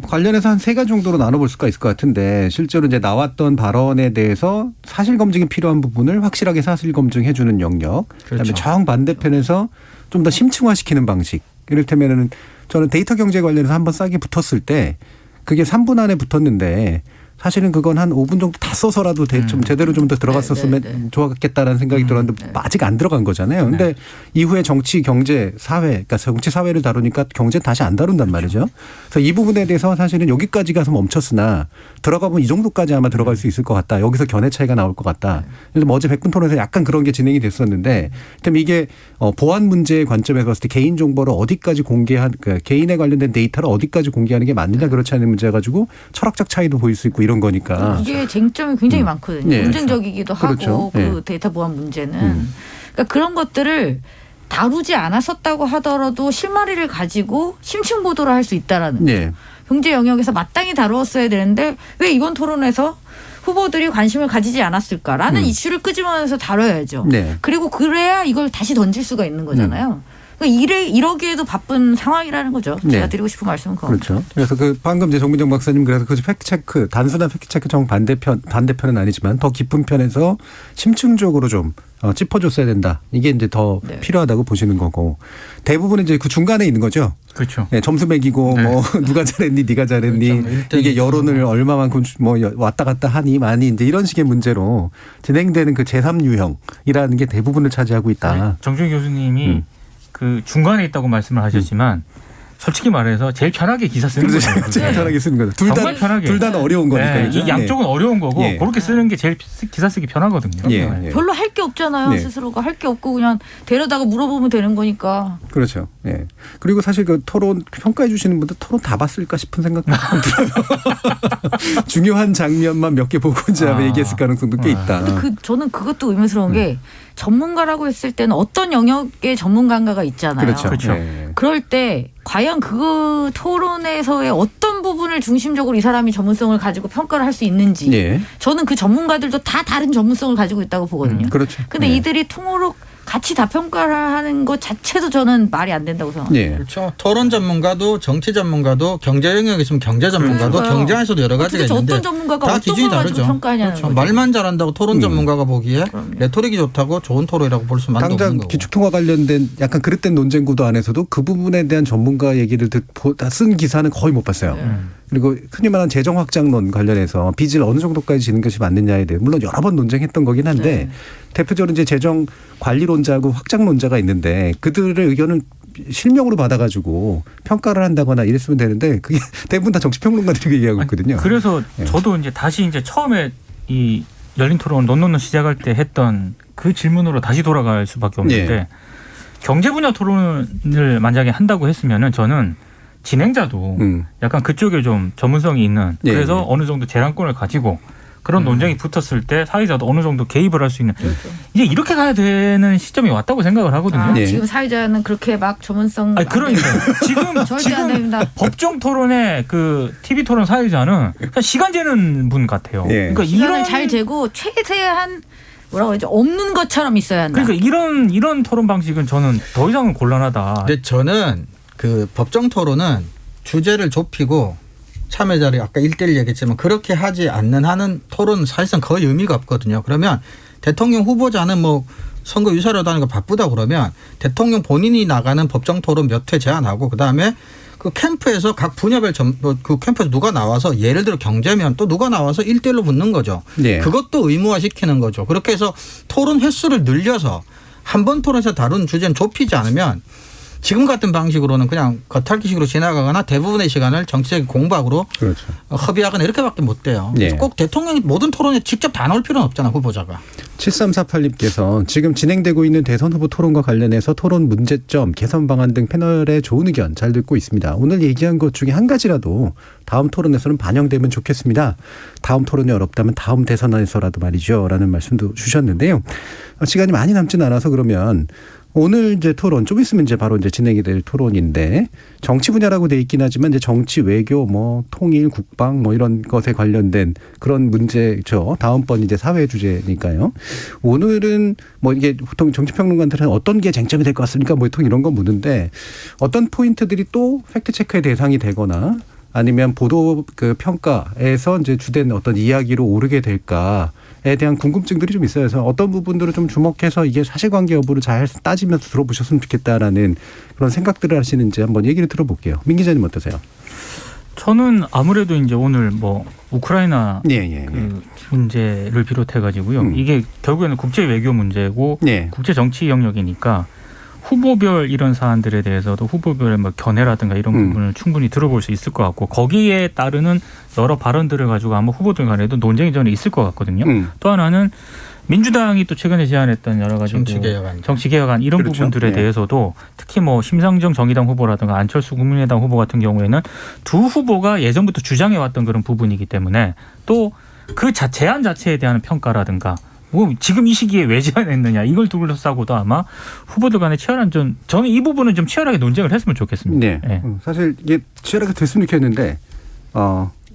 관련해서 한 세 가지 정도로 나눠볼 수가 있을 것 같은데 실제로 이제 나왔던 발언에 대해서 사실 검증이 필요한 부분을 확실하게 사실 검증해 주는 영역. 그다음에
그렇죠.
정반대편에서 좀 더 심층화시키는 방식. 이를테면은 저는 데이터 경제 관련해서 한번 싸게 붙었을 때 그게 3분 안에 붙었는데 사실은 그건 한 5분 정도 다 써서라도 좀 제대로 좀 더 들어갔었으면
네, 네.
좋았겠다라는 생각이 들었는데 아직 안 들어간 거잖아요. 근데 이후에 정치, 경제, 사회, 그러니까 정치, 사회를 다루니까 경제는 다시 안 다룬단 말이죠. 그래서 이 부분에 대해서 사실은 여기까지 가서 멈췄으나 들어가 보면 이 정도까지 아마 들어갈 수 있을 것 같다. 여기서 견해 차이가 나올 것 같다. 그래서 뭐 어제 백분 토론에서 약간 그런 게 진행이 됐었는데 그럼 이게 보안 문제의 관점에서 봤을 때 개인 정보를 어디까지 그러니까 개인에 관련된 데이터를 어디까지 공개하는 게 맞느냐 그렇지 않은 문제 가지고 철학적 차이도 보일 수 있고 이런 거니까.
이게 쟁점이 굉장히 많거든요.
네.
논쟁적이기도
그렇죠.
하고 그
네.
데이터 보안 문제는 그러니까 그런 것들을 다루지 않았었다고 하더라도 실마리를 가지고 심층 보도를 할 수 있다라는
네.
경제 영역에서 마땅히 다루었어야 되는데 왜 이번 토론에서 후보들이 관심을 가지지 않았을까라는 이슈를 끄집어내서 다뤄야죠.
네.
그리고 그래야 이걸 다시 던질 수가 있는 거잖아요. 그러니까 이러기에도 바쁜 상황이라는 거죠. 제가
네.
드리고 싶은 말씀은 그겁니다.
그렇죠. 그래서 그 방금 이제 정민정 박사님 그래서 그 팩트체크 단순한 팩트체크 반대편은 아니지만 더 깊은 편에서 심층적으로 좀 짚어줬어야 된다. 이게 이제 더
네.
필요하다고 보시는 거고 대부분은 이제 그 중간에 있는 거죠.
그렇죠.
네, 점수 매기고
네.
뭐 누가 잘했니, 네가 잘했니
그렇죠.
이게 여론을 얼마만큼 뭐 왔다 갔다 하니 많이 이제 이런 식의 문제로 진행되는 그 제3유형이라는 게 대부분을 차지하고 있다.
정준 교수님이 그 중간에 있다고 말씀을 하셨지만 솔직히 말해서 제일 편하게 기사 쓰는
그래서
거예요.
제일 편하게 쓰는 거죠.
정말 편하게.
둘 다 어려운 거니까.
네,
그죠?
이 양쪽은 어려운 거고
예.
그렇게 쓰는 게 제일 기사 쓰기 편하거든요.
예.
네.
예.
별로 할 게 없잖아요.
네.
스스로가 할 게 없고 그냥 데려다가 물어보면 되는 거니까.
그렇죠. 예. 그리고 사실 그 토론 평가해 주시는 분들 토론 다 봤을까 싶은 생각도 들어요. 중요한 장면만 몇 개 보고 이제 얘기했을 가능성도 꽤 있다.
근데 저는 그것도 의문스러운 게 전문가라고 했을 때는 어떤 영역의 전문가가 있잖아요.
그렇죠.
그렇죠.
예.
그럴 때 과연 그 토론에서의 어떤 부분을 중심적으로 이 사람이 전문성을 가지고 평가를 할 수 있는지
예.
저는 그 전문가들도 다 다른 전문성을 가지고 있다고 보거든요.
그렇죠.
근데
예.
이들이 통으로 같이 다 평가를 하는 것 자체도 저는 말이 안 된다고 생각합니다.
예.
그렇죠. 토론 전문가도 정치 전문가도 경제 영역에 있으면 경제 전문가도
그러니까요.
경제에서도 여러 가지가
어떻게
있는데
어떤 전문가가
다
어떤
기준이
걸 가지고
다르죠.
평가하냐는
그렇죠.
거죠.
말만 잘한다고 토론 전문가가 보기에 레토릭이 좋다고 좋은 토론이라고 볼 수만도 없는
당장
거고.
기축통화 관련된 약간 그릇된 논쟁 구도 안에서도 그 부분에 대한 전문가 얘기를 쓴 기사는 거의 못 봤어요. 그리고 흔히 말하는 재정 확장론 관련해서 빚을 어느 정도까지 지는 것이 맞느냐에 대해 물론 여러 번 논쟁했던 거긴 한데 대표적으로 이제 재정 관리론자하고 확장론자가 있는데 그들의 의견을 실명으로 받아가지고 평가를 한다거나 이랬으면 되는데 그게 대부분 다 정치평론가들이 얘기하고 있거든요.
그래서
예.
저도 이제 다시 이제 처음에 이 열린 토론 논논 시작할 때 했던 그 질문으로 다시 돌아갈 수밖에 없는데
예.
경제 분야 토론을 만약에 한다고 했으면은 저는 진행자도 약간 그쪽에 좀 전문성이 있는
예,
그래서
예.
어느 정도 재량권을 가지고 그런 논쟁이 붙었을 때 사회자도 어느 정도 개입을 할 수 있는 이제 이렇게 가야 되는 시점이 왔다고 생각을 하거든요.
아,
네.
지금 사회자는 그렇게 막 전문성
아니 그러니까 지금
절대 안 됩니다.
법정 토론의 그 TV 토론 사회자는 그냥 시간 재는 분 같아요.
예.
그러니까
시간을 잘 재고 최대한 뭐라고 그러죠? 없는 것처럼 있어야 한다.
그러니까 이런 토론 방식은 저는 더 이상은 곤란하다.
근데 저는 그 법정 토론은 주제를 좁히고 참여자를 아까 1대1 얘기했지만 그렇게 하지 않는 한은 토론 사실상 거의 의미가 없거든요. 그러면 대통령 후보자는 뭐 선거 유세라도 하는 거 바쁘다 그러면 대통령 본인이 나가는 법정 토론 몇 회 제안하고 그다음에 그 캠프에서 각 분야별 그 캠프에서 누가 나와서 예를 들어 경제면 또 누가 나와서 1대1로 붙는 거죠.
네.
그것도 의무화시키는 거죠. 그렇게 해서 토론 횟수를 늘려서 한 번 토론에서 다룬 주제는 좁히지 않으면 지금 같은 방식으로는 그냥 겉핥기식으로 지나가거나 대부분의 시간을 정치적인 공박으로
그렇죠.
허비하거나 이렇게밖에 못 돼요.
네.
그래서 꼭 대통령이 모든 토론에 직접 다 나올 필요는 없잖아 후보자가.
7348님께서 지금 진행되고 있는 대선 후보 토론과 관련해서 토론 문제점, 개선 방안 등 패널의 좋은 의견 잘 듣고 있습니다. 오늘 얘기한 것 중에 한 가지라도 다음 토론에서는 반영되면 좋겠습니다. 다음 토론이 어렵다면 다음 대선에서라도 말이죠. 라는 말씀도 주셨는데요. 시간이 많이 남진 않아서 그러면 오늘 이제 토론 좀 있으면 이제 바로 이제 진행이 될 토론인데 정치 분야라고 돼 있긴 하지만 이제 정치, 외교, 뭐 통일, 국방 뭐 이런 것에 관련된 그런 문제죠. 다음번 이제 사회 주제니까요. 오늘은 뭐 이게 보통 정치평론가들은 어떤 게 쟁점이 될 것 같습니까? 뭐 보통 이런 건 묻는데 어떤 포인트들이 또 팩트 체크의 대상이 되거나 아니면 보도 그 평가에서 이제 주된 어떤 이야기로 오르게 될까에 대한 궁금증들이 좀 있어요. 그래서 어떤 부분들을 좀 주목해서 이게 사실관계 여부를 잘 따지면서 들어보셨으면 좋겠다라는 그런 생각들을 하시는지 한번 얘기를 들어볼게요. 민 기자님 어떠세요?
저는 아무래도 이제 오늘 뭐 우크라이나
예.
그 문제를 비롯해 가지고요. 이게 결국에는 국제 외교 문제고
예.
국제 정치 영역이니까 후보별 이런 사안들에 대해서도 후보별의 뭐 견해라든가 이런 부분을 충분히 들어볼 수 있을 것 같고 거기에 따르는 여러 발언들을 가지고 아마 후보들 간에도 논쟁이 저는 있을 것 같거든요. 또 하나는 민주당이 또 최근에 제안했던 여러 가지 정치개혁안 이런
그렇죠.
부분들에
네.
대해서도 특히 뭐 심상정 정의당 후보라든가 안철수 국민의당 후보 같은 경우에는 두 후보가 예전부터 주장해왔던 그런 부분이기 때문에 또 그 제안 자체에 대한 평가라든가 뭐 지금 이 시기에 왜 제안했느냐 이걸 둘러싸고도 아마 후보들 간에 치열한 저는 이 부분은 좀 치열하게 논쟁을 했으면 좋겠습니다.
네.
네.
사실 이게 치열하게 됐으면 좋겠는데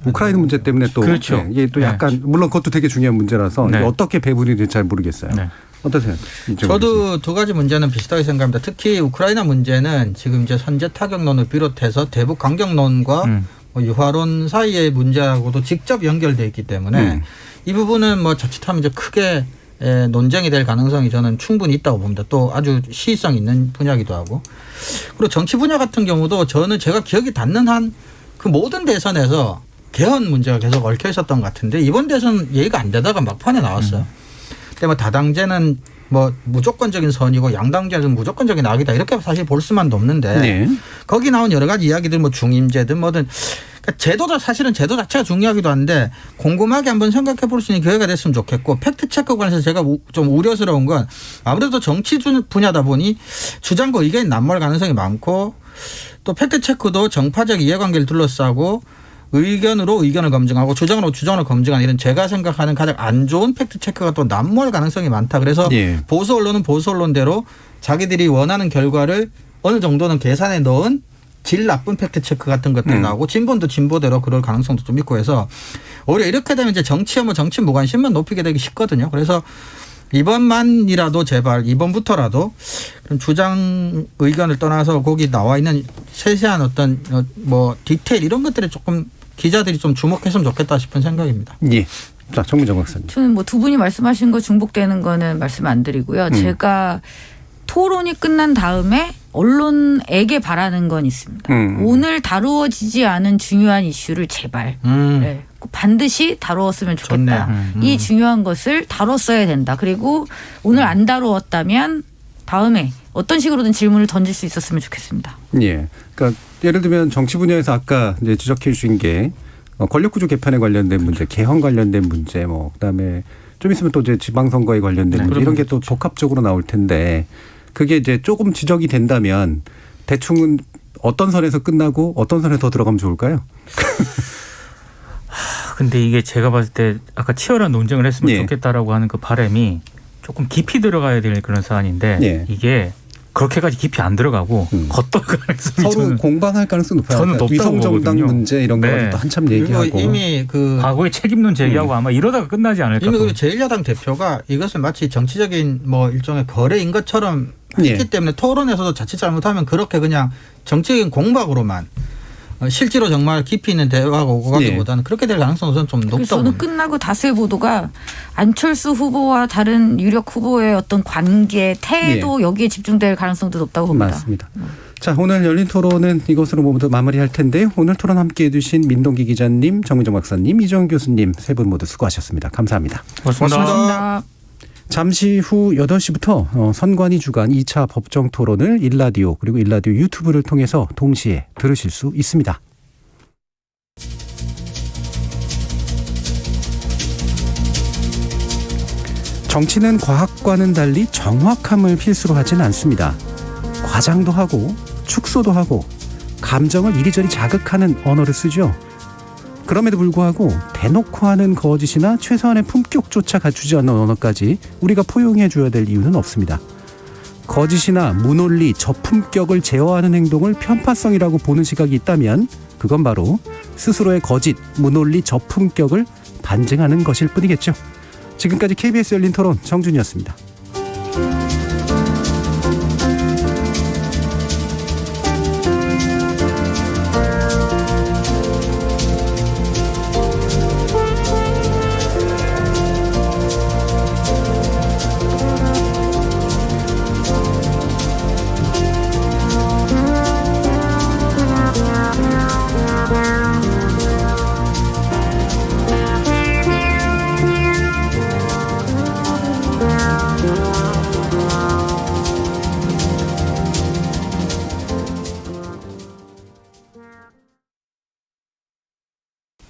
우크라이나 문제 때문에 또
그렇죠.
네, 이게 또
네.
약간 물론 그것도 되게 중요한 문제라서
네.
이게 어떻게 배분이 될지 잘 모르겠어요.
네.
어떠세요?
저도 두 가지 문제는 비슷하게 생각합니다. 특히 우크라이나 문제는 지금 이제 선제 타격론을 비롯해서 대북 강경론과 뭐 유화론 사이의 문제하고도 직접 연결돼 있기 때문에 이 부분은 뭐 자칫하면 이제 크게 논쟁이 될 가능성이 저는 충분히 있다고 봅니다. 또 아주 시의성 있는 분야기도 하고. 그리고 정치 분야 같은 경우도 저는 제가 기억이 닿는 한 그 모든 대선에서 개헌 문제가 계속 얽혀 있었던 것 같은데 이번 대선 얘기가 안 되다가 막판에 나왔어요. 근데 뭐 다당제는 뭐 무조건적인 선이고 양당제는 무조건적인 악이다 이렇게 사실 볼 수만도 없는데
네.
거기 나온 여러 가지 이야기들 뭐 중임제든 뭐든 그러니까 제도도 사실은 제도 자체가 중요하기도 한데 곰곰하게 한번 생각해 볼 수 있는 기회가 됐으면 좋겠고 팩트 체크 관해서 제가 좀 우려스러운 건 아무래도 정치 분야다 보니 주장과 의견이 남몰 가능성이 많고 또 팩트 체크도 정파적 이해관계를 둘러싸고 의견으로 의견을 검증하고 주장으로 주장을 검증하는 이런 제가 생각하는 가장 안 좋은 팩트 체크가 또 남몰 가능성이 많다. 그래서
예.
보수 언론은 보수 언론대로 자기들이 원하는 결과를 어느 정도는 계산에 넣은 질 나쁜 팩트 체크 같은 것들이 나오고 진보도 진보대로 그럴 가능성도 좀 있고 해서 오히려 이렇게 되면 이제 정치와 뭐 정치 무관심만 높이게 되기 쉽거든요. 그래서 이번만이라도 제발 이번부터라도 그런 주장 의견을 떠나서 거기 나와 있는 세세한 어떤 뭐 디테일 이런 것들에 조금 기자들이 좀 주목했으면 좋겠다 싶은 생각입니다.
예. 자, 정민정 박사님.
저는 뭐 두 분이 말씀하신 거 중복되는 거는 말씀 안 드리고요. 제가 토론이 끝난 다음에 언론에게 바라는 건 있습니다. 오늘 다루어지지 않은 중요한 이슈를 제발 네, 반드시 다루었으면 좋겠다. 이 중요한 것을 다뤘어야 된다. 그리고 오늘 안 다루었다면 다음에 어떤 식으로든 질문을 던질 수 있었으면 좋겠습니다.
예. 그러니까 예를 들면 정치 분야에서 아까 이제 지적해 주신 게 권력구조 개편에 관련된 문제, 개헌 관련된 문제, 뭐 그다음에 좀 있으면 또 이제 지방선거에 관련된 문제 이런 게 또 복합적으로 나올 텐데 그게 이제 조금 지적이 된다면 대충은 어떤 선에서 끝나고 어떤 선에 더 들어가면 좋을까요?
근데 이게 제가 봤을 때 아까 치열한 논쟁을 했으면
예.
좋겠다라고 하는 그 바람이 조금 깊이 들어가야 될 그런 사안인데
예.
이게 그렇게까지 깊이 안 들어가고 겉돌 가능성이
서로
저는
공방할 가능성이 높아요.
저는 높다고
위성정당
보거든요.
문제 이런
네.
거도 한참
그리고
얘기하고
이미 그
과거의 책임론 제기하고 아마 이러다가 끝나지 않을까.
이미 그 제1야당 대표가 이것을 마치 정치적인 뭐 일종의 거래인 것처럼 했기
예.
때문에 토론에서도 자칫 잘못하면 그렇게 그냥 정치적인 공박으로만 실제로 정말 깊이 있는 대화가 오고 가기보다는 그렇게 될 가능성은 저는 좀
그래서
높다고
저는
봅니다.
끝나고 다수의 보도가 안철수 후보와 다른 유력 후보의 어떤 관계, 태도 여기에 집중될 가능성도 높다고 봅니다.
맞습니다. 자, 오늘 열린 토론은 이것으로 모두 마무리할 텐데 오늘 토론 함께해 주신 민동기 기자님, 정민정 박사님, 이정훈 교수님 세 분 모두 수고하셨습니다. 감사합니다.
고맙습니다.
잠시 후 8시부터 선관위 주간 2차 법정 토론을 일라디오 그리고 일라디오 유튜브를 통해서 동시에 들으실 수 있습니다. 정치는 과학과는 달리 정확함을 필수로 하진 않습니다. 과장도 하고 축소도 하고 감정을 이리저리 자극하는 언어를 쓰죠. 그럼에도 불구하고 대놓고 하는 거짓이나 최소한의 품격조차 갖추지 않는 언어까지 우리가 포용해 줘야 될 이유는 없습니다. 거짓이나 무논리, 저품격을 제어하는 행동을 편파성이라고 보는 시각이 있다면 그건 바로 스스로의 거짓, 무논리, 저품격을 반증하는 것일 뿐이겠죠. 지금까지 KBS 열린 토론 정준이었습니다.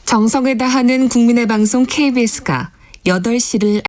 정성을 다하는 국민의 방송 KBS가 8시를